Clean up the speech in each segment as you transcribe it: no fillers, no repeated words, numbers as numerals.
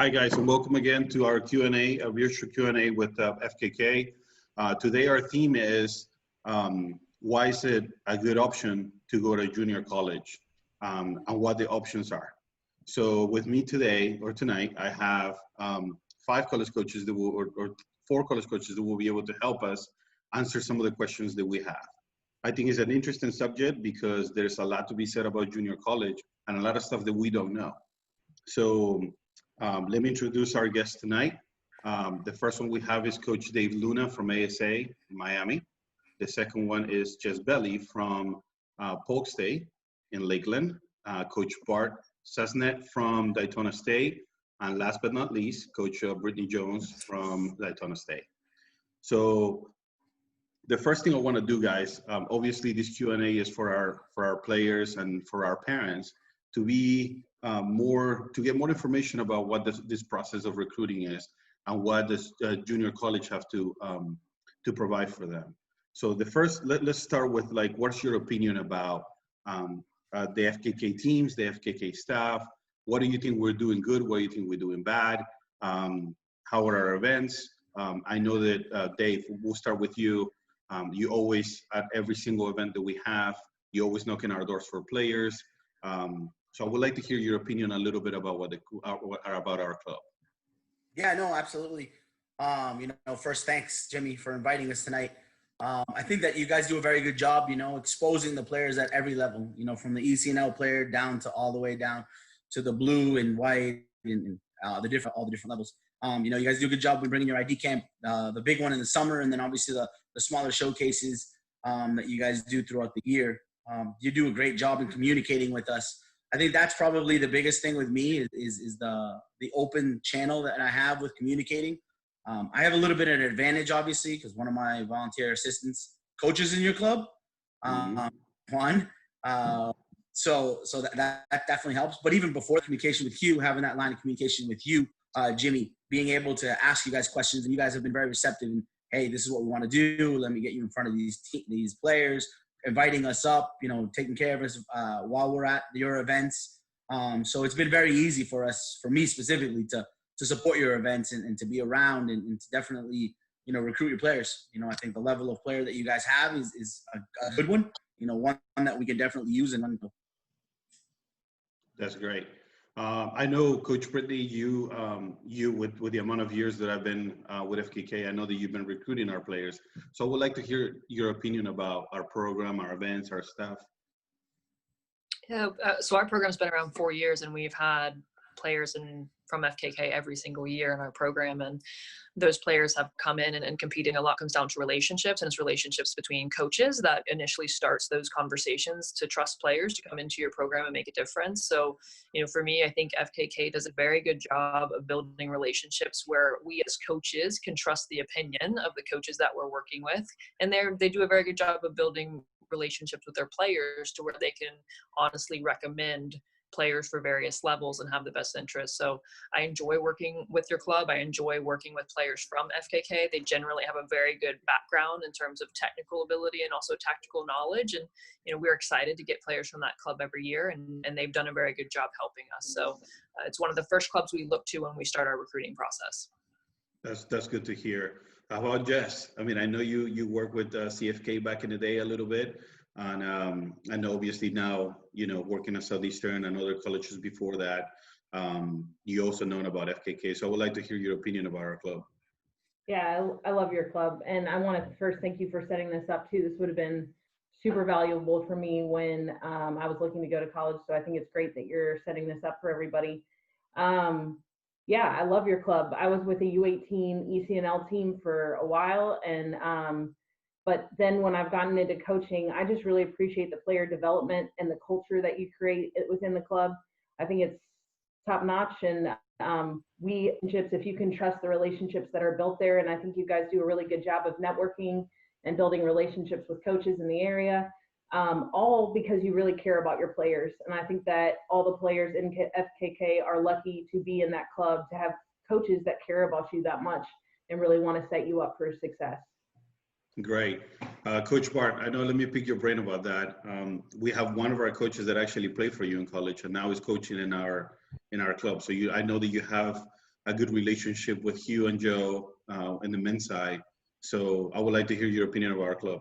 Hi guys, and welcome again to our Q&A, a virtual Q&A with FKK. Today our theme is why is it a good option to go to junior college and what the options are. So with me today or tonight, I have five college coaches that will, or four college coaches that will be able to help us answer some of the questions that we have. I think it's an interesting subject because there's a lot to be said about junior college and a lot of stuff that we don't know. So let me introduce our guest tonight. The first one we have is Coach Dave Luna from ASA in Miami. The second one is Jess Belly from Polk State in Lakeland. Coach Bart Sesnet from Daytona State. And last but not least, Coach Brittany Jones from Daytona State. So the first thing I want to do, guys, obviously this Q&A is for our players and for our parents to be to get more information about what this process of recruiting is and what does junior college have to provide for them. So the first, let's start with like, what's your opinion about the FKK teams, the FKK staff? What do you think we're doing good? What do you think we're doing bad? How are our events? I know that Dave, we'll start with you. You always, at every single event that we have, you always knock on our doors for players. So I would like to hear your opinion a little bit about what about our club. Yeah, no, absolutely. First, thanks, Jimmy, for inviting us tonight. I think that you guys do a very good job, exposing the players at every level, from the ECNL player down to all the way down to the blue and white and all the different levels. You guys do a good job with bringing your ID camp, the big one in the summer, and then obviously the smaller showcases that you guys do throughout the year. You do a great job in communicating with us. I think that's probably the biggest thing with me is the open channel that I have with communicating. I have a little bit of an advantage, obviously, because one of my volunteer assistants coaches in your club, Juan. So that definitely helps. But even before communication with you, having that line of communication with you, Jimmy, being able to ask you guys questions, and you guys have been very receptive. And hey, this is what we want to do. Let me get you in front of these players, inviting us up, taking care of us while we're at your events. So it's been very easy for me specifically, to support your events and to be around and to definitely, recruit your players. I think the level of player that you guys have is a good one, one that we can definitely use and run. That's great. I know, Coach Brittany, you with the amount of years that I've been with FKK, I know that you've been recruiting our players. So I would like to hear your opinion about our program, our events, our staff. Yeah, so our program's been around 4 years, and we've had players from FKK every single year in our program, and those players have come in and competing. A lot comes down to relationships, and it's relationships between coaches that initially starts those conversations to trust players to come into your program and make a difference. So, for me, I think FKK does a very good job of building relationships where we as coaches can trust the opinion of the coaches that we're working with, and they do a very good job of building relationships with their players to where they can honestly recommend players for various levels and have the best interest. So I enjoy working with your club. I enjoy working with players from FKK. They generally have a very good background in terms of technical ability and also tactical knowledge. And, we're excited to get players from that club every year, and they've done a very good job helping us. So it's one of the first clubs we look to when we start our recruiting process. That's good to hear. How about Jess? I mean, I know you worked with CFK back in the day a little bit. And I know obviously now, working at Southeastern and other colleges before that, you also known about FKK. So I would like to hear your opinion about our club. Yeah, I love your club. And I want to first thank you for setting this up too. This would have been super valuable for me when I was looking to go to college. So I think it's great that you're setting this up for everybody. Yeah, I love your club. I was with a U18 ECNL team for a while, and but then when I've gotten into coaching, I just really appreciate the player development and the culture that you create within the club. I think it's top notch, and if you can trust the relationships that are built there, and I think you guys do a really good job of networking and building relationships with coaches in the area, all because you really care about your players. And I think that all the players in FKK are lucky to be in that club, to have coaches that care about you that much and really want to set you up for success. Great. Coach Bart, I know, let me pick your brain about that. We have one of our coaches that actually played for you in college and now is coaching in our club. So I know that you have a good relationship with Hugh and Joe in the men's side. So I would like to hear your opinion of our club.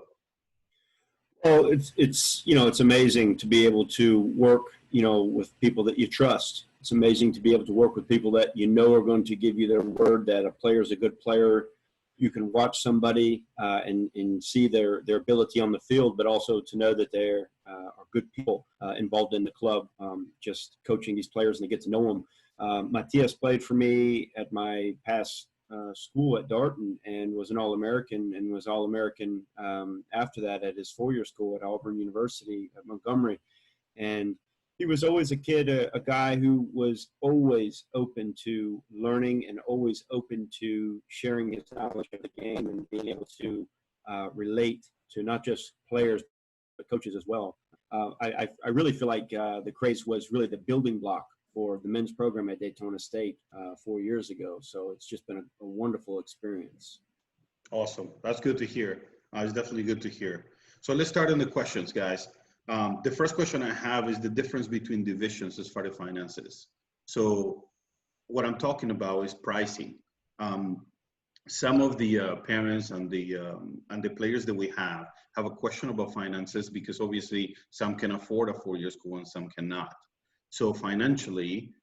Well, it's amazing to be able to work, with people that you trust. It's amazing to be able to work with people that are going to give you their word that a player is a good player. You can watch somebody and see their ability on the field, but also to know that they're are good people involved in the club, just coaching these players and to get to know them. Matias played for me at my past school at Dart and was an All-American and was All-American after that at his four-year school at Auburn University at Montgomery. And he was always a kid, a guy who was always open to learning and always open to sharing his knowledge of the game and being able to relate to not just players, but coaches as well. I really feel like the Craze was really the building block for the men's program at Daytona State 4 years ago. So it's just been a wonderful experience. Awesome. That's good to hear. It's definitely good to hear. So let's start on the questions, guys. The first question I have is the difference between divisions as far as finances. So what I'm talking about is pricing. Some of the parents and the players that we have a question about finances because obviously some can afford a four-year school and some cannot. So financially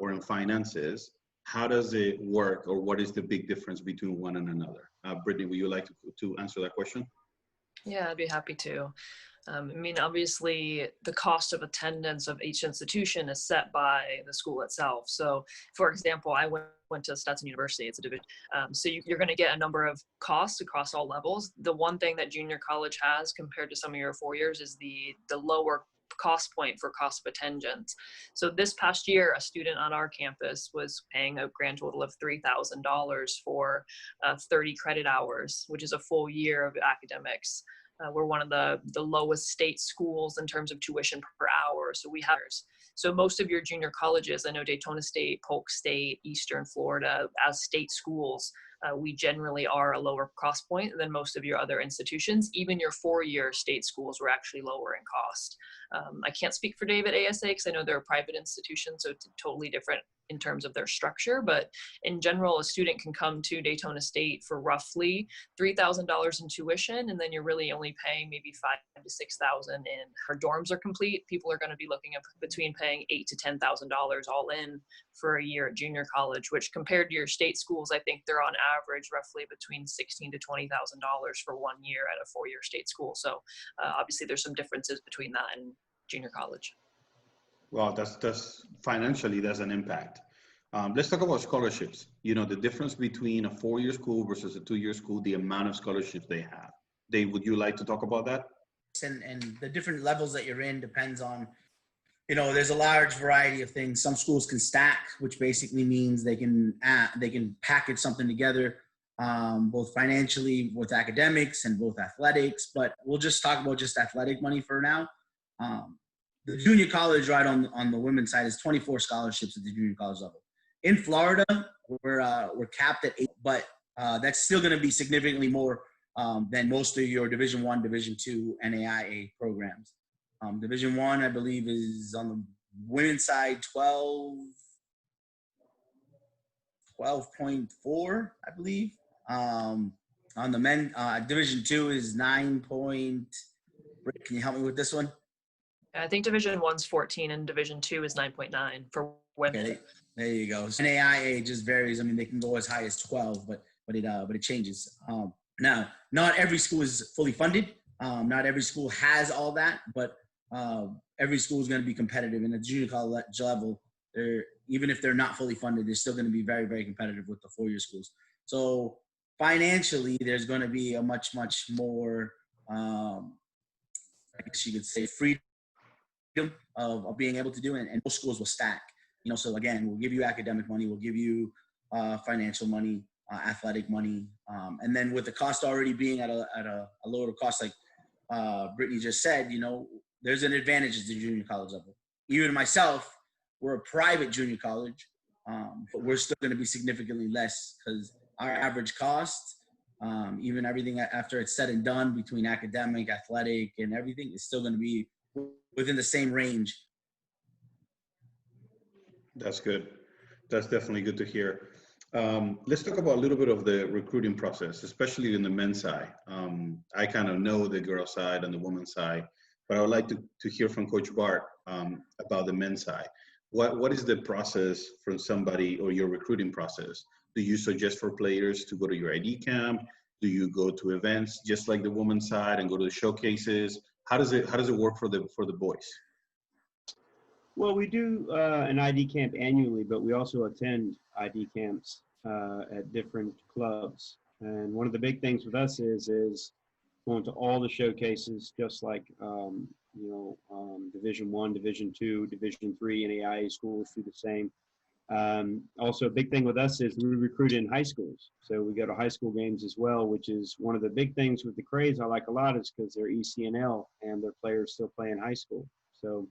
or in finances, how does it work or what is the big difference between one and another? Brittany, would you like to answer that question? Yeah, I'd be happy to. Obviously, the cost of attendance of each institution is set by the school itself. So, for example, I went to Stetson University. It's a division. So you're going to get a number of costs across all levels. The one thing that junior college has compared to some of your 4 years is the lower cost point for cost of attendance. So this past year, a student on our campus was paying a grand total of $3,000 for 30 credit hours, which is a full year of academics. We're one of the lowest state schools in terms of tuition per hour. So most of your junior colleges, I know Daytona State, Polk State, Eastern Florida, as state schools, we generally are a lower cost point than most of your other institutions. Even your 4-year state schools were actually lower in cost. I can't speak for David ASA because I know they're a private institution, so it's totally different in terms of their structure. But in general, a student can come to Daytona State for roughly $3,000 in tuition, and then you're really only paying maybe $5,000 to $6,000 in her dorms are complete. People are going to be looking at between paying $8,000 to $10,000 all in for a year at junior college, which compared to your state schools, I think they're on average roughly between $16,000 to $20,000 for 1 year at a 4-year state school. So obviously there's some differences between that and junior college. Well, that's financially, that's an impact. Let's talk about scholarships. The difference between a 4-year school versus a 2-year school, the amount of scholarships they have. Dave, would you like to talk about that? And the different levels that you're in depends on, there's a large variety of things. Some schools can stack, which basically means they can package something together, both financially with academics and both athletics. But we'll just talk about just athletic money for now. The junior college right on the women's side is 24 scholarships at the junior college level. In Florida, we're capped at 8, but that's still going to be significantly more than most of your Division I, Division II NAIA programs. Division I, I believe, is on the women's side 12.4, I believe. On the men, Division II is 9. Can you help me with this one? I think Division I's 14 and Division II is 9.9 for women. Okay, there you go. So NAIA just varies. They can go as high as 12, but it changes. Now, not every school is fully funded. Not every school has all that, but every school is going to be competitive. In the junior college level, even if they're not fully funded, they're still going to be very, very competitive with the 4-year schools. So financially, there's going to be a much, much more, I guess you could say, freedom of being able to do it, and most schools will stack. So again, we'll give you academic money, we'll give you financial money, athletic money, and then with the cost already being at a lower cost, like Brittany just said, there's an advantage at the junior college level. Even myself, we're a private junior college, but we're still going to be significantly less because our average cost, even everything after it's said and done between academic, athletic, and everything, is still going to be within the same range. That's good. That's definitely good to hear. Let's talk about a little bit of the recruiting process, especially in the men's side. I kind of know the girls' side and the women's side, but I would like to hear from Coach Bart about the men's side. What is the process from somebody or your recruiting process? Do you suggest for players to go to your ID camp? Do you go to events just like the women's side and go to the showcases? How does it work for the boys? Well, we do an ID camp annually, but we also attend ID camps at different clubs. And one of the big things with us is going to all the showcases, just like Division I, Division II, Division III, and AIA schools do the same. Also, a big thing with us is we recruit in high schools. So we go to high school games as well, which is one of the big things with the Crays I like a lot is because they're ECNL and their players still play in high school. So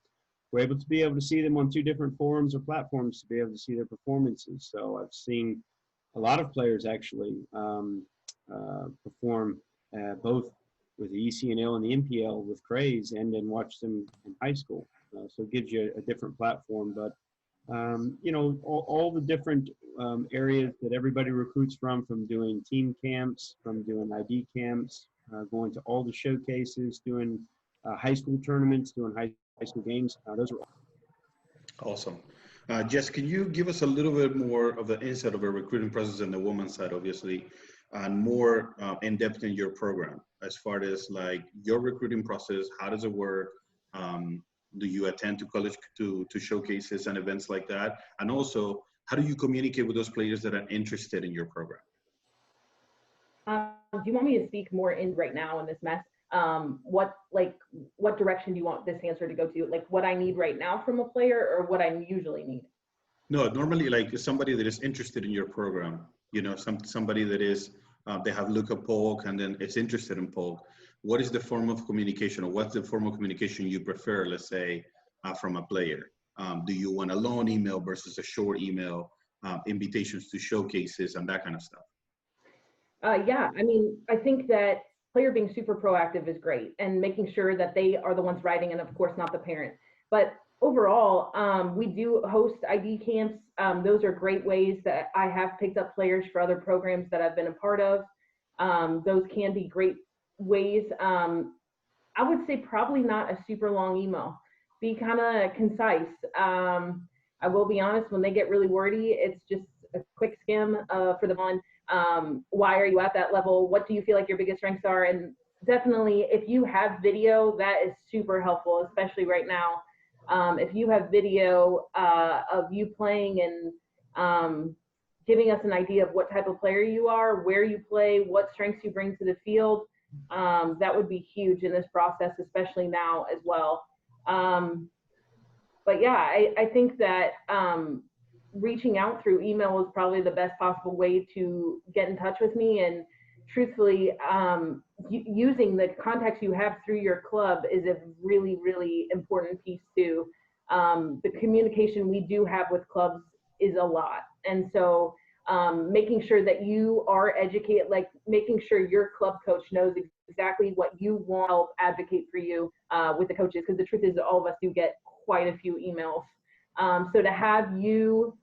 we're able to see them on 2 different forums or platforms to be able to see their performances. So I've seen a lot of players actually perform both with the ECNL and the MPL with Crays and then watch them in high school. So it gives you a different platform. But all the different areas that everybody recruits from doing team camps, from doing ID camps, going to all the showcases, doing high school tournaments, doing high school games. Those are Awesome. Jess, can you give us a little bit more of the insight of a recruiting process on the women's side, obviously, and more in depth in your program as far as like your recruiting process? How does it work? Do you attend to college to showcases and events like that? And also, how do you communicate with those players that are interested in your program? Do you want me to speak more in right now in this mess? What direction do you want this answer to go to? Like what I need right now from a player or what I usually need? No, normally like somebody that is interested in your program, somebody that is, they have looked at Polk and then it's interested in Polk. What is the form of communication or what's the form of communication you prefer, let's say, from a player? Do you want a long email versus a short email, invitations to showcases and that kind of stuff? Yeah, I mean, I think that player being super proactive is great and making sure that they are the ones writing and of course not the parent. But overall, we do host ID camps. Those are great ways that I have picked up players for other programs that I've been a part of. Those can be great ways. I would say probably not a super long email. Be kind of concise. I will be honest, when they get really wordy, it's just a quick skim for them on why are you at that level? What do you feel like your biggest strengths are? And definitely, if you have video, that is super helpful, especially right now. If you have video of you playing and giving us an idea of what type of player you are, where you play, what strengths you bring to the field, that would be huge in this process, especially now as well. But yeah, I think that reaching out through email is probably the best possible way to get in touch with me. And truthfully, using the contacts you have through your club is a really, really important piece too. The communication we do have with clubs is a lot. And so making sure that you are educated, like making sure your club coach knows exactly what you want to help advocate for you with the coaches, because the truth is that all of us do get quite a few emails. So to have you,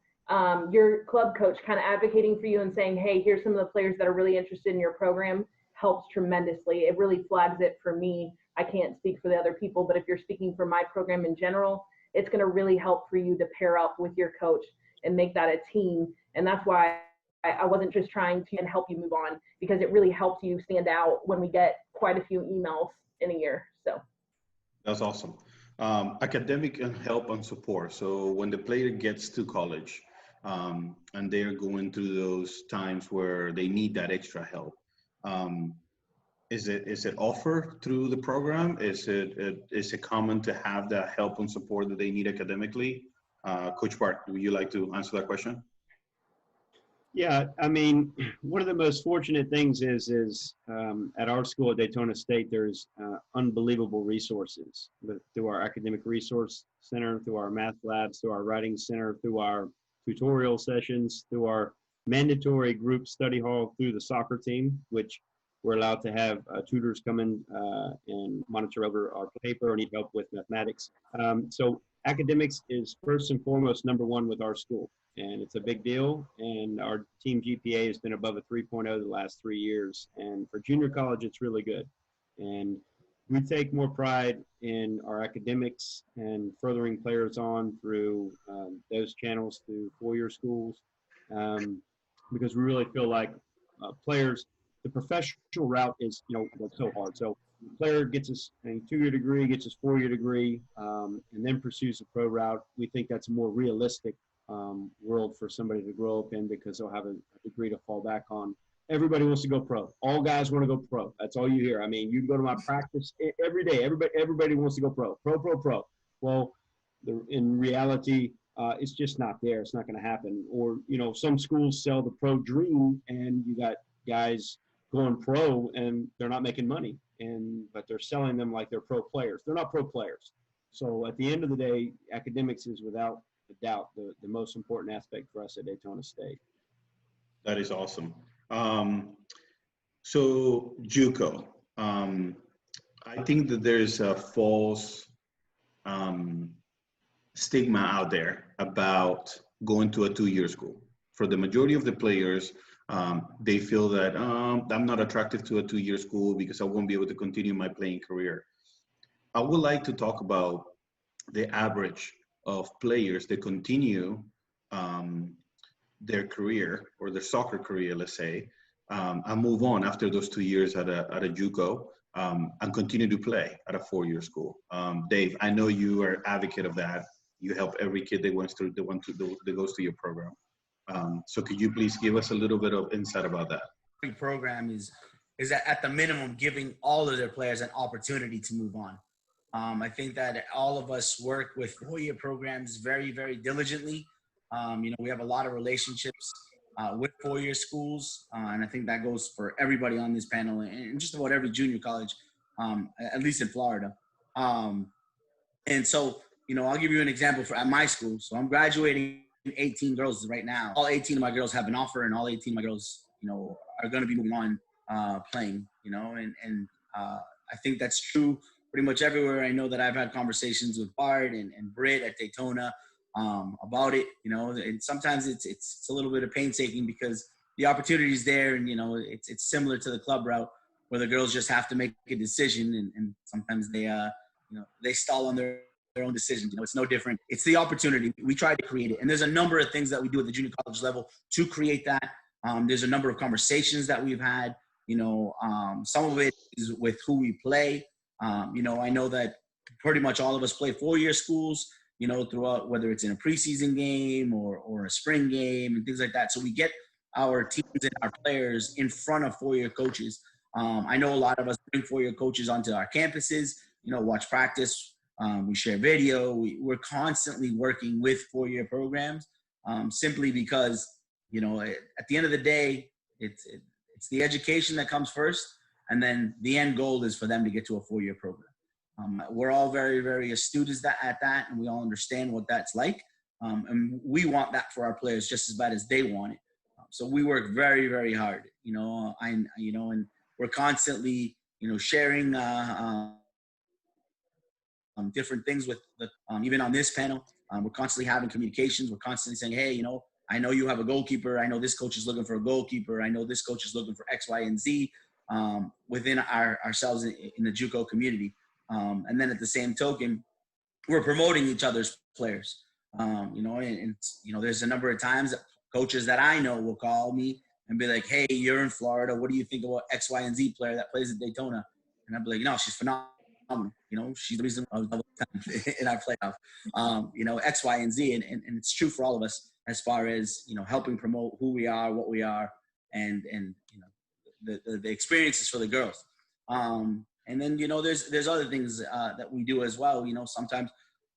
your club coach kind of advocating for you and saying, hey, here's some of the players that are really interested in your program helps tremendously. It really flags it for me. I can't speak for the other people, but if you're speaking for my program in general, it's going to really help for you to pair up with your coach and make that a team. And that's why I wasn't just trying to help you move on, because it really helps you stand out when we get quite a few emails in a year. So that's awesome. Academic and help and support. So when the player gets to college and they're going through those times where they need that extra help, is it offered through the program? Is it common to have that help and support that they need academically? Coach Bart, would you like to answer that question? Yeah, I mean, one of the most fortunate things is at our school at Daytona State, there's unbelievable resources through our academic resource center, through our math labs, through our writing center, through our tutorial sessions, through our mandatory group study hall, through the soccer team, which we're allowed to have tutors come in and monitor over our paper or need help with mathematics. So academics is first and foremost number one with our school, and it's a big deal. And our team GPA has been above a 3.0 the last 3 years, and for junior college, it's really good. And we take more pride in our academics and furthering players on through those channels through four-year schools, because we really feel like players, the professional route is, what's so hard. So the player gets his two-year degree, gets his four-year degree, and then pursues the pro route. We think that's a more realistic world for somebody to grow up in, because they'll have a degree to fall back on. Everybody wants to go pro. All guys want to go pro. That's all you hear. I mean, you can go to my practice every day. Everybody wants to go pro. Pro. Well, in reality, it's just not there. It's not going to happen. Or, some schools sell the pro dream, and you got guys going pro and they're not making money, but they're selling them like they're pro players. They're not pro players. So at the end of the day, academics is without a doubt the most important aspect for us at Daytona State. That is awesome. So JUCO, I think that there's a false stigma out there about going to a two-year school. For the majority of the players, they feel that I'm not attracted to a two-year school because I won't be able to continue my playing career. I would like to talk about the average of players that continue their career or their soccer career, let's say, and move on after those 2 years at a JUCO and continue to play at a four-year school. Dave, I know you are an advocate of that. You help every kid that goes to your program. So could you please give us a little bit of insight about that? Every program is at the minimum giving all of their players an opportunity to move on. I think that all of us work with four-year programs very, very diligently. We have a lot of relationships with four-year schools, and I think that goes for everybody on this panel and just about every junior college, at least in Florida. And so, I'll give you an example at my school. So I'm graduating 18 girls right now. All 18 of my girls have an offer, and all 18 of my girls, are going to be moving on playing, and I think that's true pretty much everywhere. I know that I've had conversations with Bart and Britt at Daytona about it, and sometimes it's a little bit of painstaking because the opportunity is there, and it's similar to the club route where the girls just have to make a decision, and sometimes they stall on their own decisions. It's no different. It's the opportunity. We try to create it, and there's a number of things that we do at the junior college level to create that. There's a number of conversations that we've had. Some of it is with who we play. I know that pretty much all of us play four-year schools, throughout, whether it's in a preseason game or a spring game and things like that. So we get our teams and our players in front of four-year coaches. I know a lot of us bring four-year coaches onto our campuses, watch practice. We share video. We're constantly working with four-year programs, simply because, at the end of the day, it's the education that comes first, and then the end goal is for them to get to a four-year program. We're all very, very astute at that, and we all understand what that's like. And we want that for our players just as bad as they want it. So we work very, very hard, and we're constantly, sharing different things with even on this panel. We're constantly having communications. We're constantly saying, hey, I know you have a goalkeeper. I know this coach is looking for a goalkeeper. I know this coach is looking for X, Y, and Z within ourselves in the JUCO community. And then at the same token, we're promoting each other's players. There's a number of times that coaches that I know will call me and be like, hey, you're in Florida. What do you think about X, Y, and Z player that plays at Daytona? And I'll be like, no, she's phenomenal. She's the reason I was double in our playoff. X, Y, and Z. And it's true for all of us as far as, helping promote who we are, what we are, and the experiences for the girls. And then, there's other things that we do as well. Sometimes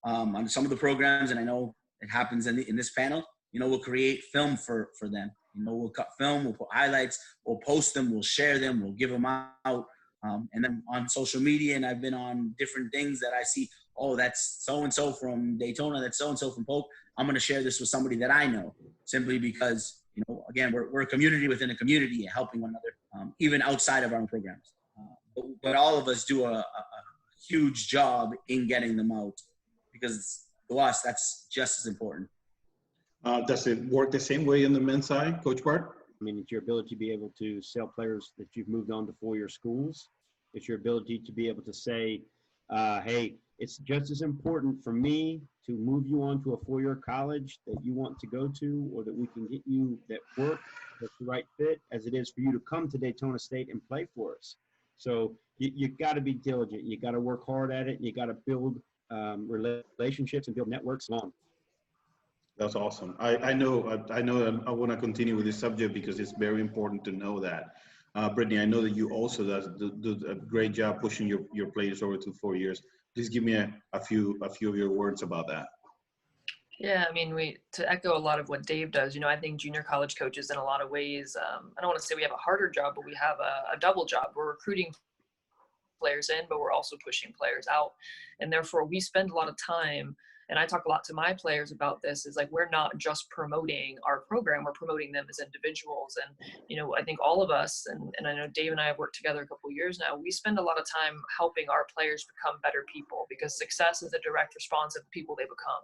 on some of the programs, and I know it happens in this panel, we'll create film for them. We'll cut film, we'll put highlights, we'll post them, we'll share them, we'll give them out. And then on social media, and I've been on different things that I see, oh, that's so-and-so from Daytona, that's so-and-so from Polk. I'm going to share this with somebody that I know, simply because, again, we're a community within a community, helping one another, even outside of our own programs. But all of us do a huge job in getting them out, because to us, that's just as important. Does it work the same way in the men's side, Coach Bart? I mean, it's your ability to be able to sell players that you've moved on to four-year schools. It's your ability to be able to say, hey, it's just as important for me to move you on to a four-year college that you want to go to, or that we can get you that work that's the right fit, as it is for you to come to Daytona State and play for us. So you got to be diligent. You got to work hard at it. You got to build relationships and build networks long. That's awesome. I know I want to continue with this subject because it's very important to know that. Brittany, I know that you also do a great job pushing your players over to 4 years. Please give me a few of your words about that. Yeah, I mean, to echo a lot of what Dave does, I think junior college coaches in a lot of ways, I don't want to say we have a harder job, but we have a double job. We're recruiting players in, but we're also pushing players out. And therefore we spend a lot of time, and I talk a lot to my players about this, is like, we're not just promoting our program, we're promoting them as individuals. And, I think all of us, and I know Dave and I have worked together a couple of years now, we spend a lot of time helping our players become better people, because success is a direct response of the people they become.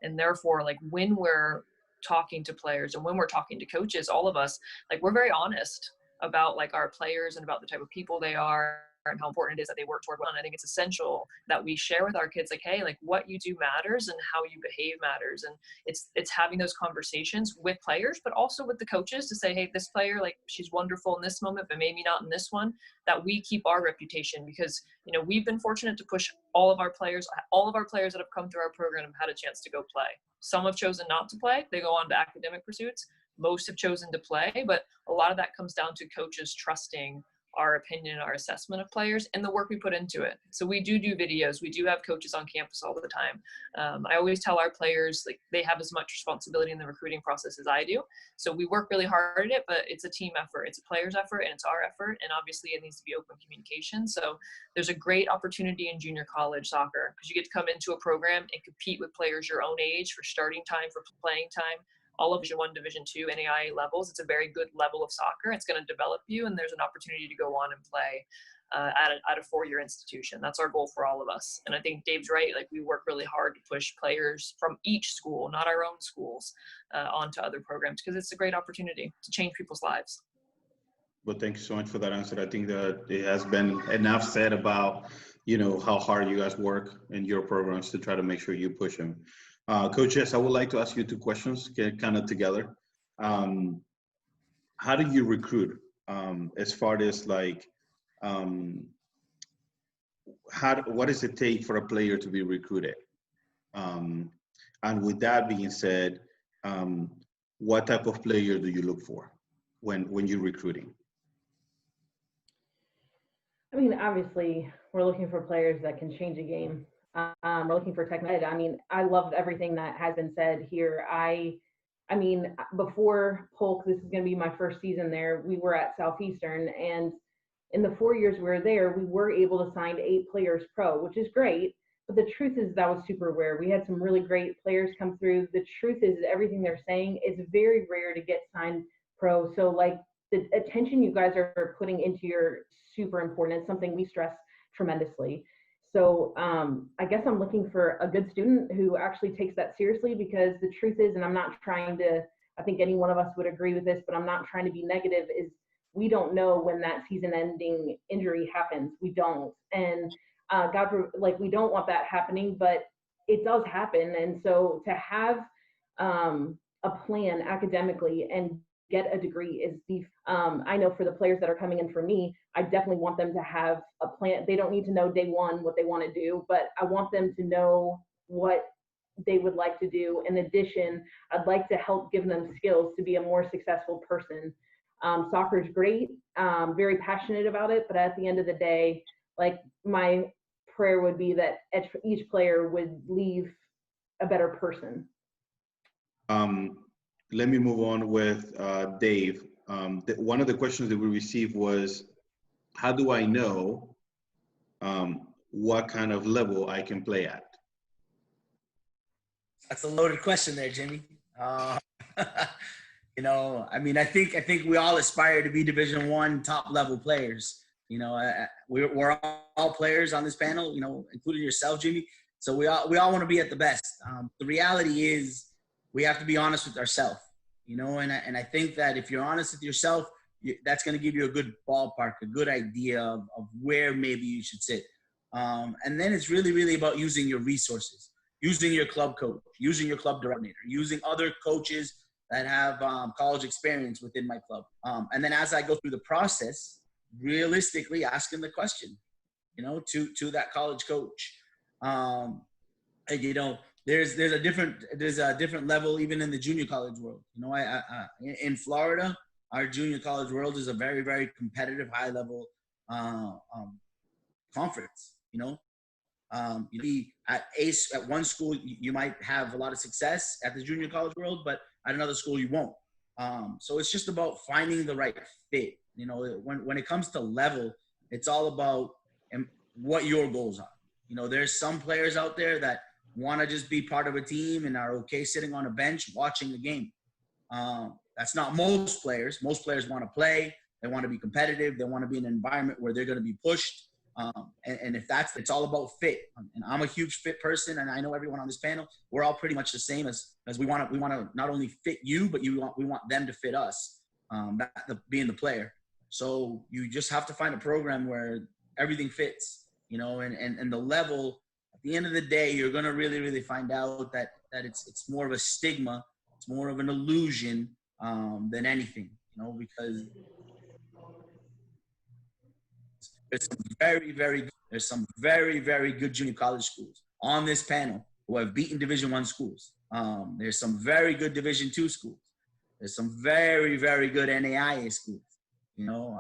And therefore, like, when we're talking to players and when we're talking to coaches, all of us, like, we're very honest about like our players and about the type of people they are and how important it is that they work toward one. I think it's essential that we share with our kids, like, hey, like, what you do matters and how you behave matters. And it's having those conversations with players, but also with the coaches to say, hey, this player, like, she's wonderful in this moment, but maybe not in this one, that we keep our reputation, because, we've been fortunate to push all of our players that have come through our program have had a chance to go play. Some have chosen not to play. They go on to academic pursuits. Most have chosen to play, but a lot of that comes down to coaches trusting our opinion, our assessment of players, and the work we put into it. So we do videos. We do have coaches on campus all the time. I always tell our players, like, they have as much responsibility in the recruiting process as I do. So we work really hard at it, but it's a team effort. It's a player's effort and it's our effort. And obviously it needs to be open communication. So there's a great opportunity in junior college soccer, because you get to come into a program and compete with players your own age for starting time, for playing time. All of Division I, Division II, NAIA levels. It's a very good level of soccer. It's going to develop you, and there's an opportunity to go on and play at a four-year institution. That's our goal for all of us. And I think Dave's right. Like, we work really hard to push players from each school, not our own schools, onto other programs, because it's a great opportunity to change people's lives. Well, thank you so much for that answer. I think that it has been enough said about, how hard you guys work in your programs to try to make sure you push them. Coach, yes, I would like to ask you two questions, get kind of together. How do you recruit? As far as like, what does it take for a player to be recruited? And with that being said, what type of player do you look for when you're recruiting? I mean, obviously, we're looking for players that can change a game. We're looking for technology. I mean, I loved everything that has been said here. I mean, before Polk, this is going to be my first season there. We were at Southeastern, and in the 4 years we were there, we were able to sign 8 players pro, which is great. But the truth is that was super rare. We had some really great players come through. The truth is everything they're saying is very rare to get signed pro. So like, the attention you guys are putting into your super important. It's something we stress tremendously. So I guess I'm looking for a good student who actually takes that seriously, because the truth is, and I'm not trying to, I think any one of us would agree with this, but I'm not trying to be negative, is we don't know when that season-ending injury happens. We don't. And we don't want that happening, but it does happen. And so to have a plan academically and get a degree is I know for the players that are coming in for me, I definitely want them to have a plan. They don't need to know day one what they want to do, but I want them to know what they would like to do. In addition, I'd like to help give them skills to be a more successful person. Soccer is great, very passionate about it, but at the end of the day, like, my prayer would be that each player would leave a better person. Let me move on with Dave. One of the questions that we received was, how do I know what kind of level I can play at? That's a loaded question there, Jimmy. I mean, I think we all aspire to be Division I top level players. We're all players on this panel, including yourself, Jimmy. So we all want to be at the best. The reality is we have to be honest with ourselves, you know, and I think that if you're honest with yourself, that's going to give you a good ballpark, a good idea of where maybe you should sit. And then it's really, really about using your resources, using your club coach, using your club director, using other coaches that have college experience within my club. And then as I go through the process, realistically asking the question, you know, to that college coach. And, you know, there's a different level even in the junior college world. You know, in Florida, our junior college world is a very, very competitive, high level conference. You know, you be at one school, you might have a lot of success at the junior college world, but at another school you won't. So it's just about finding the right fit. You know, when it comes to level, it's all about what your goals are. You know, there's some players out there that want to just be part of a team and are okay sitting on a bench watching the game. That's not most players. Most players want to play. They want to be competitive. They want to be in an environment where they're going to be pushed. And if it's all about fit. And I'm a huge fit person, and I know everyone on this panel, we're all pretty much the same as we want to not only fit you, but we want them to fit us, being the player. So you just have to find a program where everything fits, you know, and the level, at the end of the day, you're going to really, really find out that it's more of a stigma. It's more of an illusion than anything, you know, because there's some very, very good junior college schools on this panel who have beaten Division I schools. There's some very good Division II schools. There's some very, very good NAIA schools, you know,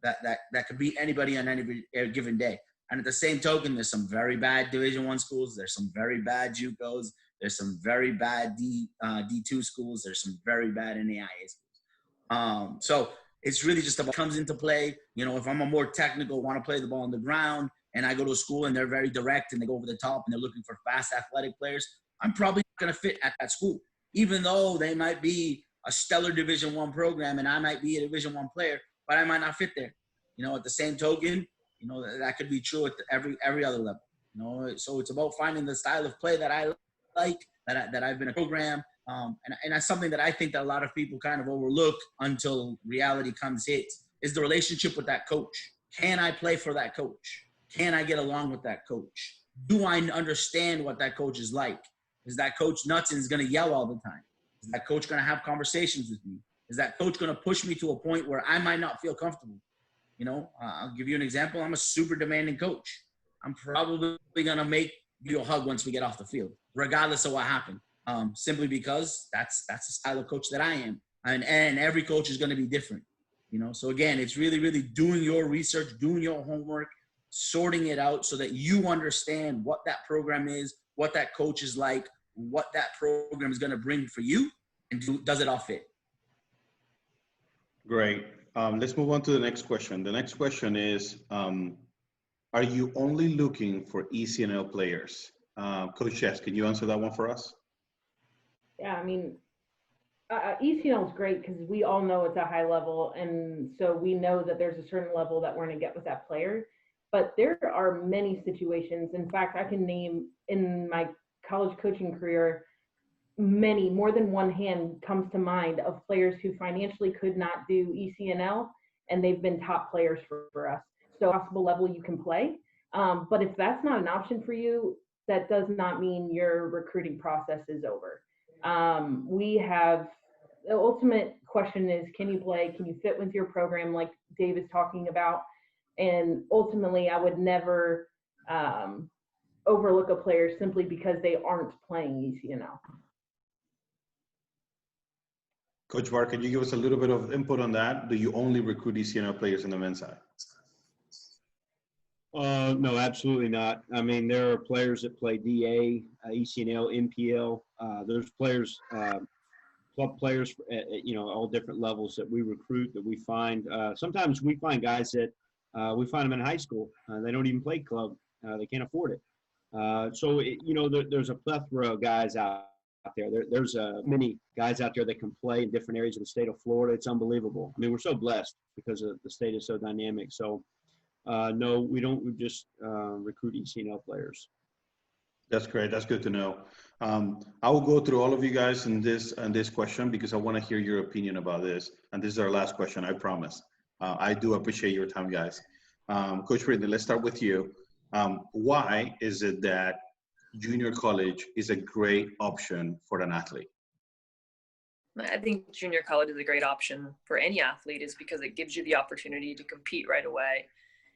that could beat anybody on any given day. And at the same token, there's some very bad Division I schools. There's some very bad JUCOs. There's some very bad D2 schools. There's some very bad NAIA schools. So it's really just about comes into play. You know, if I'm a more technical, want to play the ball on the ground, and I go to a school and they're very direct and they go over the top and they're looking for fast athletic players, I'm probably not going to fit at that school, even though they might be a stellar Division I program and I might be a Division I player, but I might not fit there. You know, at the same token, you know, that could be true at every other level. You know, so it's about finding the style of play that I like, that I've been a program. And that's something that I think that a lot of people kind of overlook until reality comes hit, is the relationship with that coach. Can I play for that coach? Can I get along with that coach? Do I understand what that coach is like? Is that coach nuts and is going to yell all the time? Is that coach going to have conversations with me? Is that coach going to push me to a point where I might not feel comfortable? You know, I'll give you an example. I'm a super demanding coach. I'm probably going to make you a hug once we get off the field, regardless of what happened. Simply because that's the style of coach that I am. And every coach is going to be different, you know? So again, it's really, really doing your research, doing your homework, sorting it out so that you understand what that program is, what that coach is like, what that program is going to bring for you, and does it all fit? Great. Let's move on to the next question. The next question is, are you only looking for ECNL players? Coach Chess, can you answer that one for us? Yeah, I mean, ECNL is great because we all know it's a high level, and so we know that there's a certain level that we're going to get with that player. But there are many situations. In fact, I can name in my college coaching career, more than one hand comes to mind of players who financially could not do ECNL, and they've been top players for us. So possible level you can play. But if that's not an option for you, that does not mean your recruiting process is over. We have, the ultimate question is, can you play? Can you fit with your program like Dave is talking about? And ultimately, I would never overlook a player simply because they aren't playing ECNL. Coach Barr, can you give us a little bit of input on that? Do you only recruit ECNL players in the men's side? No, absolutely not. I mean, there are players that play DA, ECNL, NPL. There's players, club players at, you know, all different levels that we recruit, that we find. Sometimes we find guys that we find them in high school. They don't even play club. They can't afford it. So, you know, there's a plethora of guys out there. There's many guys out there that can play in different areas of the state of Florida. It's unbelievable. I mean, we're so blessed because the state is so dynamic. So, no, we don't. We just recruit ECNL players. That's great. That's good to know. I will go through all of you guys in this question because I want to hear your opinion about this. And this is our last question, I promise. I do appreciate your time, guys. Coach Brittany, let's start with you. Why is it that junior college is a great option for an athlete? I think junior college is a great option for any athlete is because it gives you the opportunity to compete right away.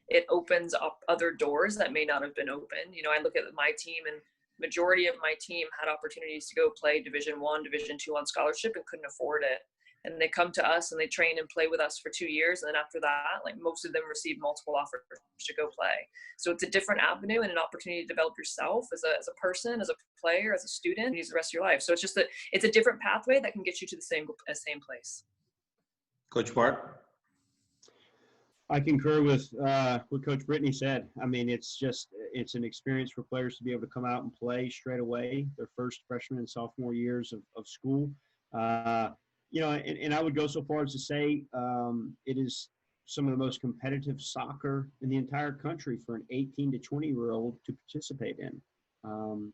It opens up other doors that may not have been open. You know, I look at my team and majority of my team had opportunities to go play Division I, Division II on scholarship and couldn't afford it. And they come to us and they train and play with us for 2 years. And then after that, like most of them receive multiple offers to go play. So it's a different avenue and an opportunity to develop yourself as a person, as a player, as a student, use the rest of your life. So it's just that it's a different pathway that can get you to the same place. Coach Bart? I concur with what Coach Brittany said. I mean, it's an experience for players to be able to come out and play straight away, their first freshman and sophomore years of school. You know, and I would go so far as to say it is some of the most competitive soccer in the entire country for an 18 to 20-year-old to participate in.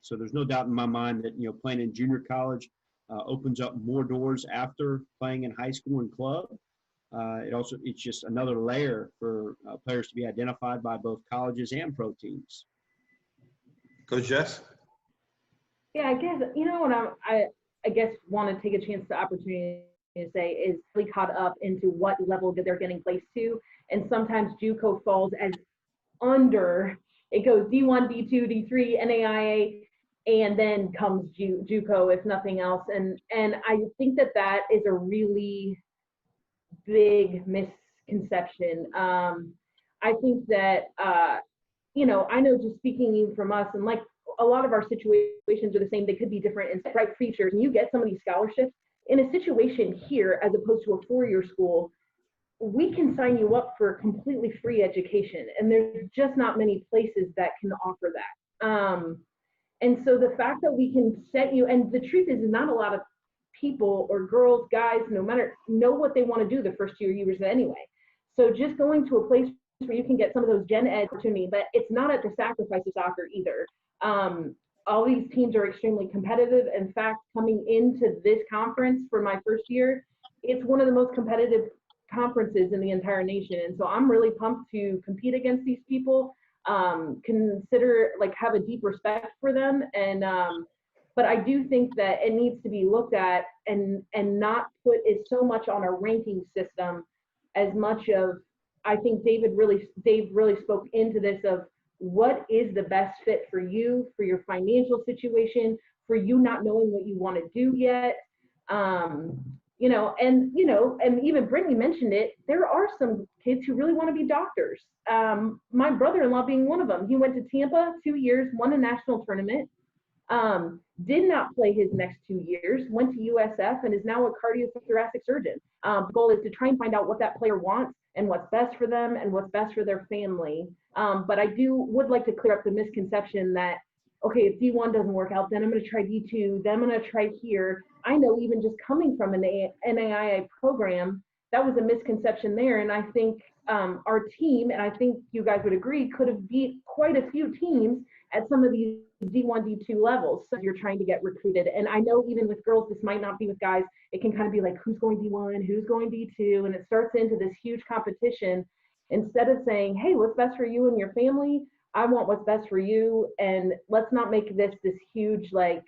So there's no doubt in my mind that, you know, playing in junior college opens up more doors after playing in high school and club. It's just another layer for players to be identified by both colleges and pro teams. Coach Jess? Yeah, I guess, you know, what I guess want to take a chance, the opportunity to say is really caught up into what level that they're getting placed to. And sometimes JUCO falls as under, it goes D1, D2, D3, NAIA, and then comes JUCO, if nothing else. And I think that is a really big misconception. I think that, you know, I know just speaking even from us, and like a lot of our situations are the same. They could be different in bright features, and you get some of these scholarships in a situation here as opposed to a four-year school. We can sign you up for completely free education, and there's just not many places that can offer that. And so the fact that we can set you, and the truth is not a lot of people or girls, guys, no matter, know what they want to do the first 2 years anyway. So just going to a place where you can get some of those gen ed opportunity, but it's not at the sacrifice of soccer either. All these teams are extremely competitive. In fact, coming into this conference for my first year, it's one of the most competitive conferences in the entire nation. And so I'm really pumped to compete against these people, consider, like, have a deep respect for them. And, but I do think that it needs to be looked at and not put as so much on a ranking system as much of, I think Dave really spoke into this of what is the best fit for you, for your financial situation, for you not knowing what you want to do yet. You know, and even Brittany mentioned it, there are some kids who really want to be doctors. My brother-in-law being one of them. He went to Tampa 2 years, won a national tournament, did not play his next 2 years, went to USF and is now a cardiothoracic surgeon. The goal is to try and find out what that player wants and what's best for them and what's best for their family. But I would like to clear up the misconception that, okay, if D1 doesn't work out, then I'm going to try D2, then I'm going to try here. I know even just coming from an NAIA program, that was a misconception there. And I think our team, and I think you guys would agree, could have beat quite a few teams at some of these D1, D2 levels. So you're trying to get recruited. And I know even with girls, this might not be with guys. It can kind of be like, who's going D1, who's going D2? And it starts into this huge competition. Instead of saying, hey, what's best for you and your family? I want what's best for you. And let's not make this huge, like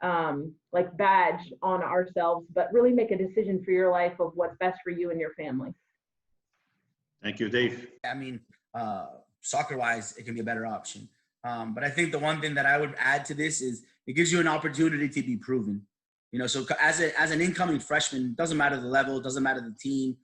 badge on ourselves, but really make a decision for your life of what's best for you and your family. Thank you, Dave. I mean, soccer-wise, it can be a better option. But I think the one thing that I would add to this is it gives you an opportunity to be proven. You know, so as an incoming freshman, doesn't matter the level, doesn't matter the team.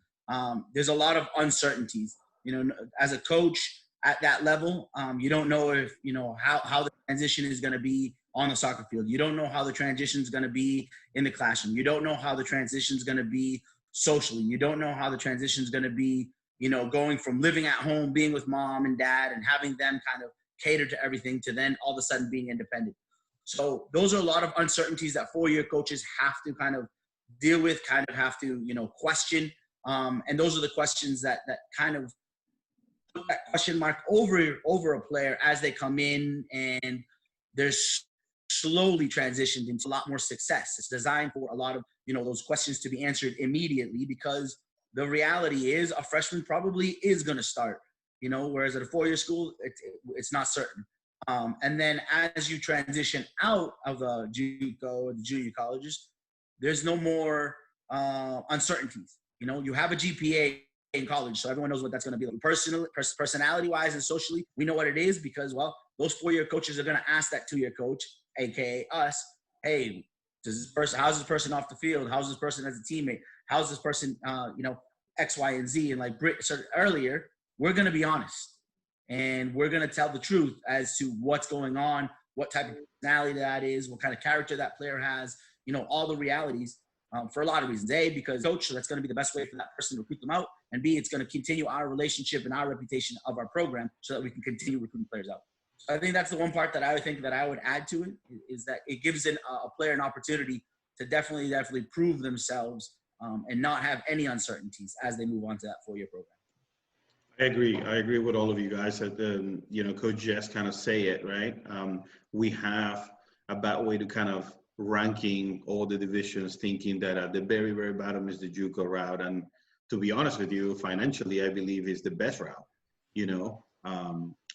There's a lot of uncertainties. You know, as a coach at that level, you don't know if, you know, how the transition is going to be on the soccer field. You don't know how the transition is going to be in the classroom. You don't know how the transition is going to be socially. You don't know how the transition is going to be, you know, going from living at home, being with mom and dad and having them kind of cater to everything to then all of a sudden being independent. So those are a lot of uncertainties that four-year coaches have to kind of deal with, kind of have to, you know, question. And those are the questions that kind of put that question mark over a player as they come in. And there's slowly transitioned into a lot more success. It's designed for a lot of, those questions to be answered immediately, because the reality is a freshman probably is going to start, whereas at a four-year school, it's not certain. And then as you transition out of the JUCO or the junior colleges, there's no more uncertainties. You have a GPA in college, so everyone knows what that's going to be like. Personality-wise and socially, we know what it is, because, well, those four-year coaches are going to ask that two-year coach, aka us, hey, how's this person off the field? How's this person as a teammate? How's this person, X, Y, and Z? And like Britt said earlier, we're going to be honest, and we're going to tell the truth as to what's going on, what type of personality that is, what kind of character that player has, all the realities, for a lot of reasons. A, because coach, so that's going to be the best way for that person to recruit them out. And B, it's going to continue our relationship and our reputation of our program so that we can continue recruiting players out. I think that's the one part that I would think that I would add to it, is that it gives a player an opportunity to definitely prove themselves, and not have any uncertainties as they move on to that four-year program. I agree with all of you guys. Coach Jess kind of say it, right? We have a bad way to kind of ranking all the divisions, thinking that at the very, very bottom is the JUCO route. And to be honest with you, financially, I believe is the best route,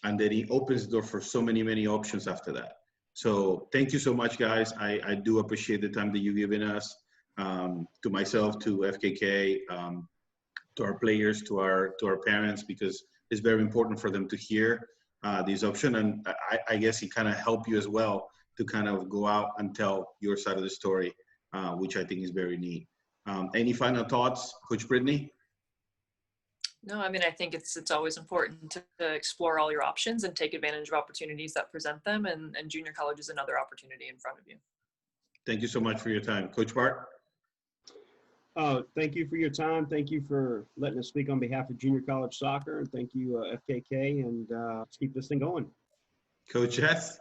and then it opens the door for so many, many options after that. So thank you so much, guys. I do appreciate the time that you've given us, to myself, to FKK, to our players, to our parents, because it's very important for them to hear these options. And I guess it kind of help you as well to kind of go out and tell your side of the story, which I think is very neat. Any final thoughts, Coach Brittany? No, I mean, I think it's always important to explore all your options and take advantage of opportunities that present them. And junior college is another opportunity in front of you. Thank you so much for your time. Coach Bart? Thank you for your time. Thank you for letting us speak on behalf of junior college soccer. And thank you, FKK, and let's keep this thing going. Coach Jess?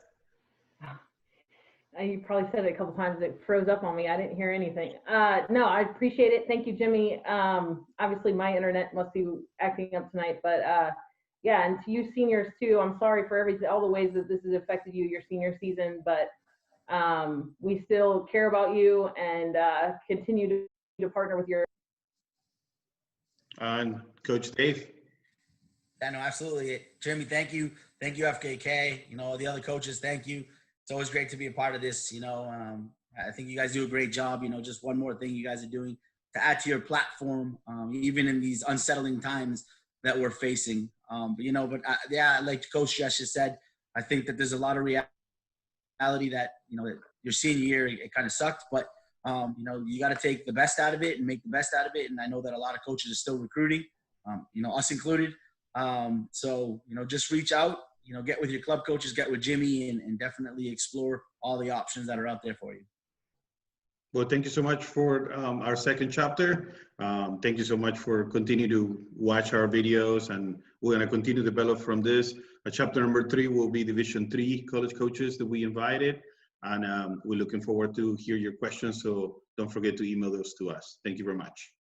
You probably said it a couple times. It froze up on me. I didn't hear anything. No, I appreciate it. Thank you, Jimmy. Obviously, my internet must be acting up tonight. But, yeah, and to you seniors, too, I'm sorry for all the ways that this has affected you, your senior season. But we still care about you and continue to partner with your. And Coach Dave? Yeah, no, absolutely. Jimmy, thank you. Thank you, FKK. The other coaches, thank you. It's always great to be a part of this. I think you guys do a great job. Just one more thing you guys are doing to add to your platform, even in these unsettling times that we're facing. Like Coach Jess just said, I think that there's a lot of reality that, your senior year, it kind of sucked, but, you got to take the best out of it and make the best out of it. And I know that a lot of coaches are still recruiting, us included. So, just reach out. Get with your club coaches, get with Jimmy, and definitely explore all the options that are out there for you. Well, thank you so much for our second chapter. Thank you so much for continuing to watch our videos, and we're going to continue to develop from this. Chapter number 3 will be Division III college coaches that we invited, and we're looking forward to hear your questions. So don't forget to email those to us. Thank you very much.